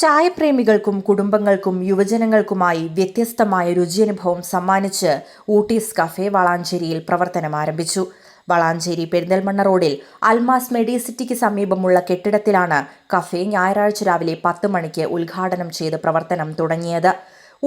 ചായപ്രേമികൾക്കും കുടുംബങ്ങൾക്കും യുവജനങ്ങൾക്കുമായി വ്യത്യസ്തമായ രുചിയനുഭവം സമ്മാനിച്ച് ഊട്ടീസ് കഫേ വളാഞ്ചേരിയിൽ പ്രവർത്തനം ആരംഭിച്ചു. വളാഞ്ചേരി പെരിന്തൽമണ്ണ റോഡിൽ അൽമാസ് മെഡിസിറ്റിക്ക് സമീപമുള്ള കെട്ടിടത്തിലാണ് കഫേ ഞായറാഴ്ച രാവിലെ 10 മണിക്ക് ഉദ്ഘാടനം ചെയ്ത് പ്രവർത്തനം തുടങ്ങിയത്.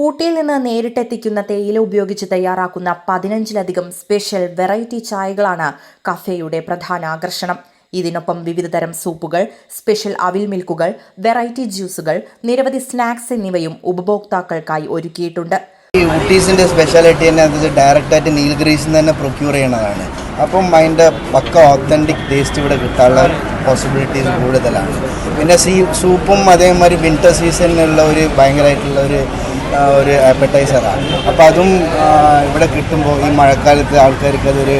ഊട്ടിയിൽ നിന്ന് നേരിട്ടെത്തിക്കുന്ന തേയില ഉപയോഗിച്ച് തയ്യാറാക്കുന്ന 15ലധികം സ്പെഷ്യൽ വെറൈറ്റി ചായകളാണ് കഫേയുടെ പ്രധാന ആകർഷണം. ഇതിനൊപ്പം വിവിധതരം സൂപ്പുകൾ, സ്പെഷ്യൽ അവിൽ മിൽക്കുകൾ, വെറൈറ്റി ജ്യൂസുകൾ, നിരവധി സ്നാക്സ് എന്നിവയും ഉപഭോക്താക്കൾക്കായി ഒരുക്കിയിട്ടുണ്ട്. ഈ ഊട്ടീസിൻ്റെ സ്പെഷ്യാലിറ്റി തന്നെ അത് ഡയറക്റ്റായിട്ട് നീൽഗ്രീസിൽ നിന്ന് തന്നെ പ്രൊക്യൂർ ചെയ്യണതാണ്. അപ്പം അതിൻ്റെ പക്ക ഓത്തൻറ്റിക് ടേസ്റ്റ് ഇവിടെ കിട്ടാനുള്ള പോസിബിലിറ്റീസ് കൂടുതലാണ്. പിന്നെ സൂപ്പും അതേമാതിരി വിൻ്റർ സീസണിലുള്ള ഒരു ഭയങ്കരമായിട്ടുള്ള ഒരു ആപ്പറ്റൈസറാണ്. അപ്പോൾ അതും ഇവിടെ കിട്ടുമ്പോൾ ഈ മഴക്കാലത്ത് ആൾക്കാർക്ക് അതൊരു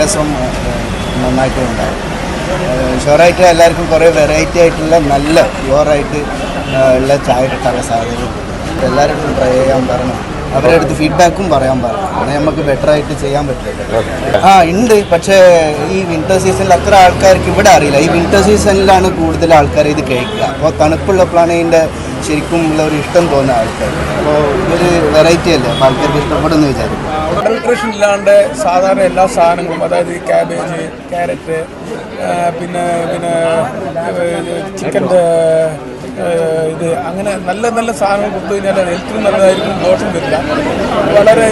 രസം നന്നായിട്ടുണ്ടാകും. ഷുവറായിട്ട് എല്ലാവർക്കും കുറേ വെറൈറ്റി ആയിട്ടുള്ള നല്ല പ്യുവറായിട്ട് ഉള്ള ചായ കിട്ടാനുള്ള സാധ്യതയുണ്ട്. എല്ലാവരും ട്രൈ ചെയ്യാൻ പറഞ്ഞു, അവരുടെ അടുത്ത് ഫീഡ്ബാക്കും പറയാൻ പറഞ്ഞു. അങ്ങനെ നമുക്ക് ബെറ്ററായിട്ട് ചെയ്യാൻ പറ്റില്ല. ഉണ്ട്, പക്ഷേ ഈ വിൻ്റർ സീസണിൽ അത്ര ആൾക്കാർക്ക് ഇവിടെ അറിയില്ല. ഈ വിൻ്റർ സീസണിലാണ് കൂടുതൽ ആൾക്കാർ ഇത് കഴിക്കുക. അപ്പോൾ തണുപ്പുള്ളപ്പോഴാണ് ഇതിൻ്റെ ശരിക്കും ഉള്ള ഒരു ഇഷ്ടം തോന്നുന്ന ആൾക്കാർ. അപ്പോൾ ഇതൊരു വെറൈറ്റി അല്ലേ, അപ്പോൾ ആൾക്കാർക്ക് ഇഷ്ടപ്പെടുമെന്ന് വിചാരിക്കും. അഡൾട്രേഷൻ ഇല്ലാണ്ട് സാധാരണ എല്ലാ സാധനങ്ങളും, അതായത് ക്യാബേജ്, ക്യാരറ്റ്, പിന്നെ ചിക്കൻ്റെ ഇത് അങ്ങനെ നല്ല നല്ല സാധനങ്ങൾ കൊടുത്തു കഴിഞ്ഞാൽ ഹെൽത്തിനും നല്ലതായിരിക്കും, ദോഷം വരില്ല. വളരെ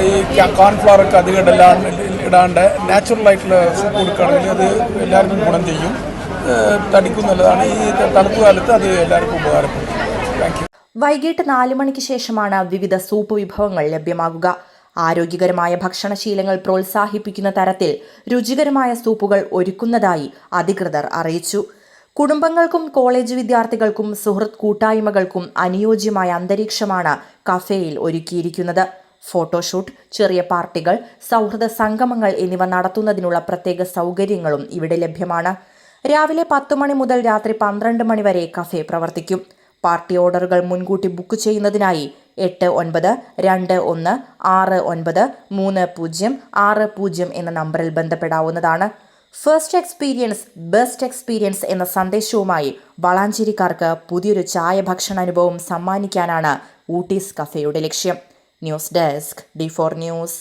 ഈ കോൺഫ്ലവറൊക്കെ അധികം ഇടാണ്ട് നാച്ചുറലായിട്ടുള്ള സൂപ്പ് കൊടുക്കുകയാണെങ്കിൽ അത് എല്ലാവർക്കും ഗുണം ചെയ്യും, തടിക്കും നല്ലതാണ്. ഈ തണുപ്പ് കാലത്ത് അത് എല്ലാവർക്കും ഉപകാരപ്പെടും. Thank you. വൈകിട്ട് 4 മണിക്ക് ശേഷമാണ് വിവിധ സൂപ്പ് വിഭവങ്ങൾ ലഭ്യമാകുക. ആരോഗ്യകരമായ ഭക്ഷണശീലങ്ങൾ പ്രോത്സാഹിപ്പിക്കുന്ന തരത്തിൽ രുചികരമായ സൂപ്പുകൾ ഒരുക്കുന്നതായി അധികൃതർ അറിയിച്ചു. കുടുംബങ്ങൾക്കും കോളേജ് വിദ്യാർത്ഥികൾക്കും സുഹൃത്ത് കൂട്ടായ്മകൾക്കും അനുയോജ്യമായ അന്തരീക്ഷമാണ് കഫേയിൽ ഒരുക്കിയിരിക്കുന്നത്. ഫോട്ടോഷൂട്ട്, ചെറിയ പാർട്ടികൾ, സൗഹൃദ സംഗമങ്ങൾ എന്നിവ നടത്തുന്നതിനുള്ള പ്രത്യേക സൗകര്യങ്ങളും ഇവിടെ ലഭ്യമാണ്. രാവിലെ 10 മണി മുതൽ രാത്രി 12 മണി വരെ കഫേ പ്രവർത്തിക്കും. പാർട്ടി ഓർഡറുകൾ മുൻകൂട്ടി ബുക്ക് ചെയ്യുന്നതിനായി 8921693060 എന്ന നമ്പറിൽ ബന്ധപ്പെടാവുന്നതാണ്. ഫസ്റ്റ് എക്സ്പീരിയൻസ് ബെസ്റ്റ് എക്സ്പീരിയൻസ് എന്ന സന്ദേശവുമായി വളാഞ്ചേരിക്കാർക്ക് പുതിയൊരു ചായ ഭക്ഷണ അനുഭവം സമ്മാനിക്കാനാണ് ഊട്ടീസ് കഫേയുടെ ലക്ഷ്യം. News desk D4 news.